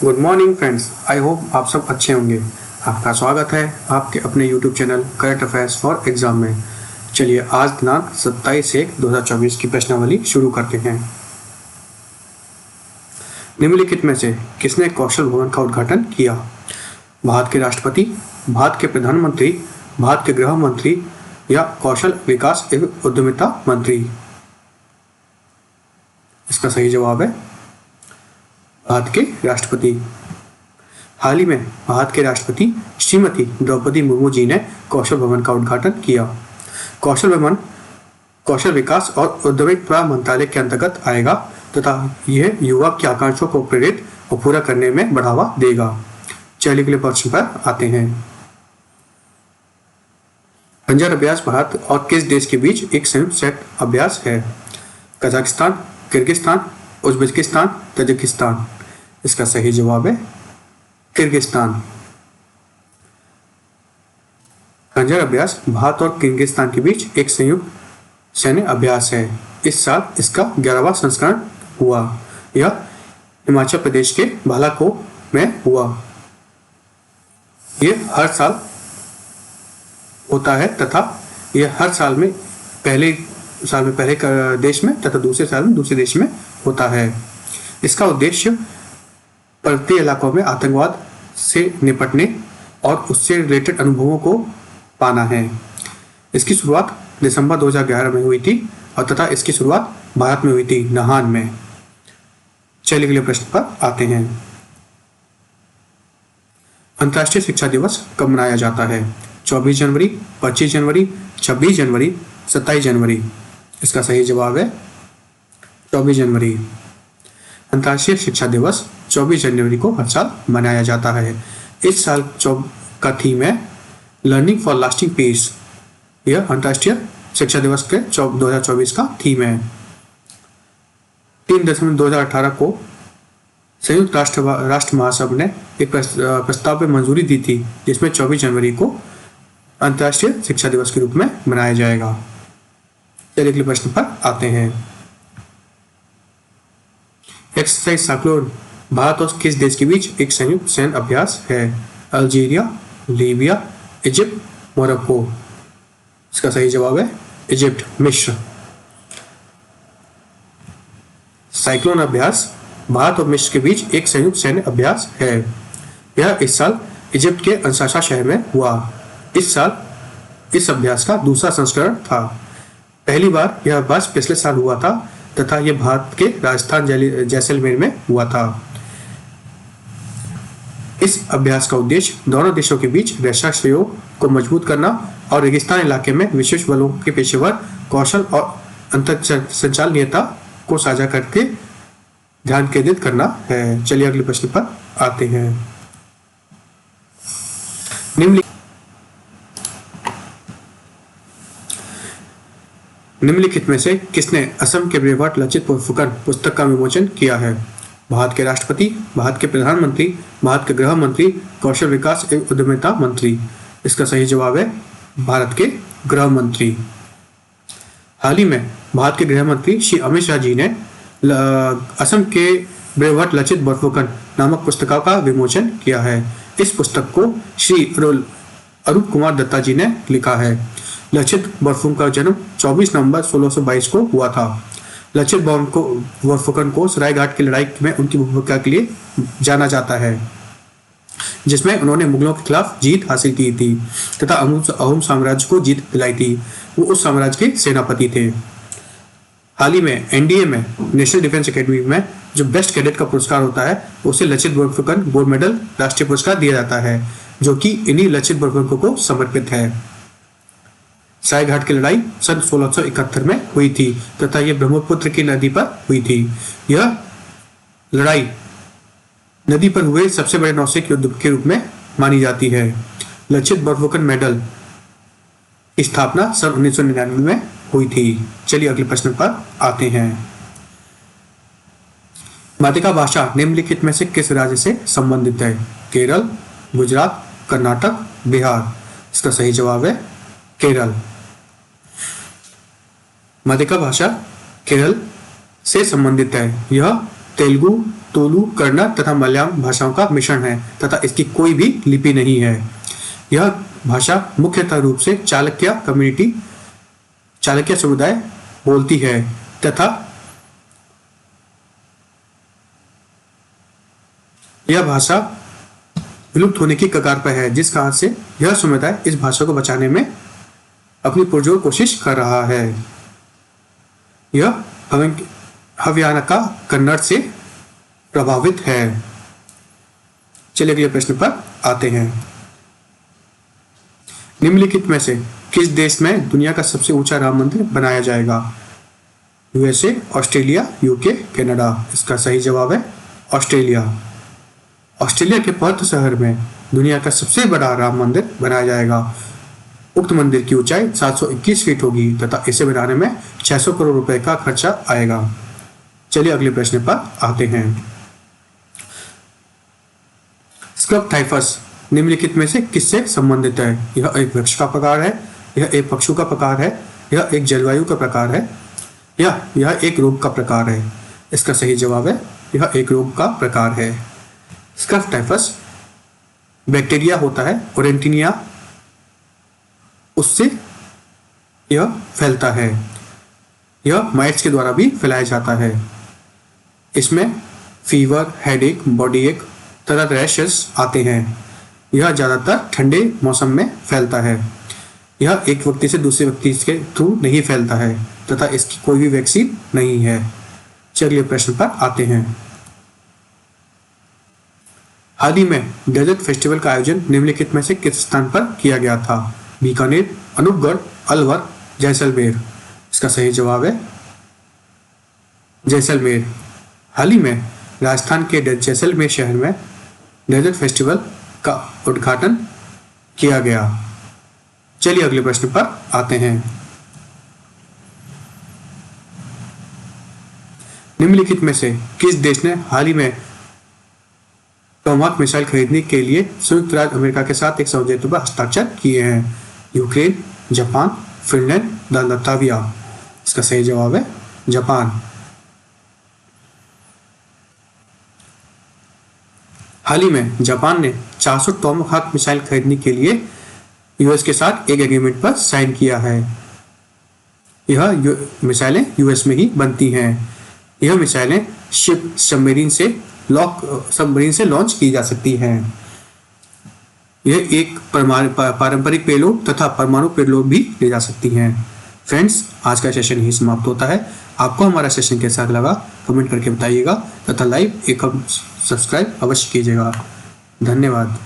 Good morning friends, I hope आप सब अच्छे होंगे। आपका स्वागत है आपके अपने YouTube channel current affairs for exam में। चलिए आज दिनांक 27/1/2024 की प्रश्नावली शुरू करते हैं। निम्नलिखित में से किसने कौशल भवन का उद्घाटन किया? भारत के राष्ट्रपति, भारत के प्रधानमंत्री, भारत के गृह मंत्री या कौशल विकास एवं उद्यमिता मंत्री? इसका सही जवाब है भारत के राष्ट्रपति। हाल ही में भारत के राष्ट्रपति श्रीमती द्रौपदी मुर्मू जी ने कौशल भवन का उद्घाटन किया। कौशल भवन कौशल विकास और उद्यमिता मंत्रालय के अंतर्गत आएगा तथा यह युवा की आकांक्षाओं को प्रेरित और पूरा करने में बढ़ावा देगा। चलिए अगले प्रश्न पर आते हैं। खंजर अभ्यास भारत और किस देश के बीच एक संयुक्त सेट अभ्यास है? Kazakhstan, Kyrgyzstan, Uzbekistan, Tajikistan? इसका सही जवाब है किर्गिस्तान। खंजर अभ्यास भारत और किर्गिस्तान के बीच एक संयुक्त सैन्य अभ्यास है। इस साल इसका 11वां संस्करण हुआ। यह हिमाचल प्रदेश के बालाकोट में हुआ। यह हर साल होता है तथा यह हर साल में पहले देश में तथा दूसरे साल में दूसरे देश में होता है। इसका उद्देश्य पर्वतीय इलाकों में आतंकवाद से निपटने और उससे रिलेटेड अनुभवों को पाना है। इसकी शुरुआत दिसंबर 2011 में हुई थी और तथा इसकी शुरुआत भारत में हुई थी, नाहन में। चलिए अगले प्रश्न पर आते हैं। अंतर्राष्ट्रीय शिक्षा दिवस कब मनाया जाता है? 24 जनवरी, 25 जनवरी, 26 जनवरी, 27 जनवरी? इसका सही जवाब है 24 जनवरी। अंतर्राष्ट्रीय शिक्षा दिवस 24 जनवरी को हर साल मनाया जाता है। इस साल का थीम है लर्निंग फॉर लास्टिंग पीस। यह अंतर्राष्ट्रीय शिक्षा दिवस के 2024 का थीम है। 3 दिसंबर 2018 को संयुक्त राष्ट्र महासभा ने एक प्रस्ताव पर मंजूरी दी थी जिसमें 24 जनवरी को अंतर्राष्ट्रीय शिक्षा दिवस के रूप में मनाया जाएगा। चलिए अगले प्रश्न पर आते हैं। एक्सरसाइज साइक्लोन भारत और किस देश के बीच एक संयुक्त सैन्य अभ्यास है? Algeria, Libya, Egypt, Morocco? इसका सही जवाब है इजिप्ट, मिस्र। साइक्लोन अभ्यास भारत और मिस्र के बीच एक संयुक्त सैन्य अभ्यास है। यह इस साल इजिप्ट के अंसाशा शहर में हुआ। इस साल इस अभ्यास का दूसरा संस्करण था। पहली बार यह अभ्यास पिछले साल हुआ था तथा यह भारत के राजस्थान जैसलमेर में हुआ था। इस अभ्यास का उद्देश्य दोनों देशों के बीच रक्षा सहयोग को मजबूत करना और रेगिस्तान इलाके में विशेष बलों के पेशेवर कौशल और अंतर संचालनीयता को साझा करके ध्यान केंद्रित करना है। चलिए अगले प्रश्न पर आते हैं। निम्नलिखित में से किसने असम के ब्रेवहाट लचित बोरफुकन पुस्तक का विमोचन किया है? भारत के राष्ट्रपति, भारत के प्रधानमंत्री, भारत के गृह मंत्री, कौशल विकास एवं उद्यमिता मंत्री? इसका सही जवाब है भारत के गृह मंत्री। हाल ही में भारत के गृह मंत्री श्री अमित शाह जी ने असम के ब्रेवहाट लचित बोरफुकन नामक पुस्तकों का विमोचन किया है। इस पुस्तक को श्री अरूप कुमार दत्ता जी ने लिखा है। लचित बोरफुकन का जन्म 24 नवंबर 1622 को हुआ था। लचित बोरफुकन को सरायघाट की लड़ाई में उनकी भूमिका के लिए जाना जाता है जिसमें उन्होंने मुगलों के खिलाफ जीत हासिल की थी तथा अहोम साम्राज्य को जीत दिलाई थी। वो उस साम्राज्य के सेनापति थे। हाल ही में एनडीए में नेशनल डिफेंस एकेडमी में जो बेस्ट कैडेट का पुरस्कार होता है उसे लचित बोरफुकन गोल्ड मेडल राष्ट्रीय पुरस्कार दिया जाता है जो कि इन्हीं लचित बोरफुकन को समर्पित है। सरायघाट की लड़ाई सन 1671 में हुई थी तथा यह ब्रह्मपुत्र की नदी पर हुई थी। यह लड़ाई नदी पर हुए सबसे बड़े नौसैनिक युद्ध के रूप में मानी जाती है। लचित बोरफुकन मेडल की स्थापना सन 1999 में हुई थी। चलिए अगले प्रश्न पर आते हैं। मातिका भाषा निम्नलिखित में से किस राज्य से संबंधित है? केरल, गुजरात, कर्नाटक, बिहार? इसका सही जवाब है केरल। मातिका भाषा केरल से संबंधित है। यह तेलुगु, तुलु, कन्नड़ तथा मलयालम भाषाओं का मिश्रण है तथा इसकी कोई भी लिपि नहीं है। यह भाषा मुख्यतः रूप से चालुक्य समुदाय बोलती है तथा यह भाषा विलुप्त होने की कगार पर है, जिस कारण से यह समुदाय इस भाषा को बचाने में अपनी पुरजोर कोशिश कर रहा है। यह हव्यानका कन्नड़ से प्रभावित है। चलिए अगले प्रश्न पर आते हैं। निम्नलिखित में से किस देश में दुनिया का सबसे ऊंचा राम मंदिर बनाया जाएगा? USA, Australia, UK, Canada. इसका सही जवाब है ऑस्ट्रेलिया। ऑस्ट्रेलिया के पर्थ शहर में दुनिया का सबसे बड़ा राम मंदिर बनाया जाएगा। उक्त मंदिर की ऊंचाई 721 फीट होगी तथा इसे बनाने में 600 करोड़ रुपए का खर्चा आएगा। चलिए अगले प्रश्न पर आते हैं। स्क्रब टाइफस निम्नलिखित में से किससे संबंधित है? यह एक वृक्ष का प्रकार है, यह एक पशु का प्रकार है, यह एक जलवायु का प्रकार है, यह एक रोग का प्रकार है। इसका सही जवाब है यह एक रोग का प्रकार है। स्क्रब टाइफस बैक्टीरिया होता है ओरेंटिनिया, उससे यह फैलता है। यह माइट्स के द्वारा भी फैलाया जाता है। इसमें फीवर, हेडेक, बॉडी एक तथा रैशेस आते हैं। यह ज़्यादातर ठंडे मौसम में फैलता है। यह एक व्यक्ति से दूसरे व्यक्ति के थ्रू नहीं फैलता है तथा इसकी कोई भी वैक्सीन नहीं है। चलिए प्रश्न पर आते हैं। हाल ही में डेजर्ट फेस्टिवल का आयोजन निम्नलिखित में से किस स्थान पर किया गया था? बीकानेर, अनूपगढ़, अलवर, जैसलमेर। इसका सही जवाब है जैसलमेर। हाल ही में राजस्थान के जैसलमेर शहर में डेजर्ट फेस्टिवल का उद्घाटन किया गया। चलिए अगले प्रश्न पर आते हैं। निम्नलिखित में से किस देश ने हाल ही में टोमाहाक मिसाइल खरीदने के लिए संयुक्त राज्य अमेरिका के साथ एक समझौते पर हस्ताक्षर किए हैं? Ukraine, Japan, Finland, Latvia. इसका सही जवाब है जापान। हाल ही में जापान ने 400 टोमाहाक मिसाइल खरीदने के लिए यूएस के साथ एक एग्रीमेंट पर साइन किया है। यह मिसाइलें यूएस में ही बनती हैं। यह मिसाइलें शिप सबमरीन से लॉन्च की जा सकती हैं। यह एक पारंपरिक पेलोड तथा परमाणु पेलोड भी ले जा सकती हैं। फ्रेंड्स, आज का सेशन यही समाप्त होता है। आपको हमारा सेशन कैसा लगा कमेंट करके बताइएगा तथा लाइक एक सब्सक्राइब अवश्य कीजिएगा। धन्यवाद।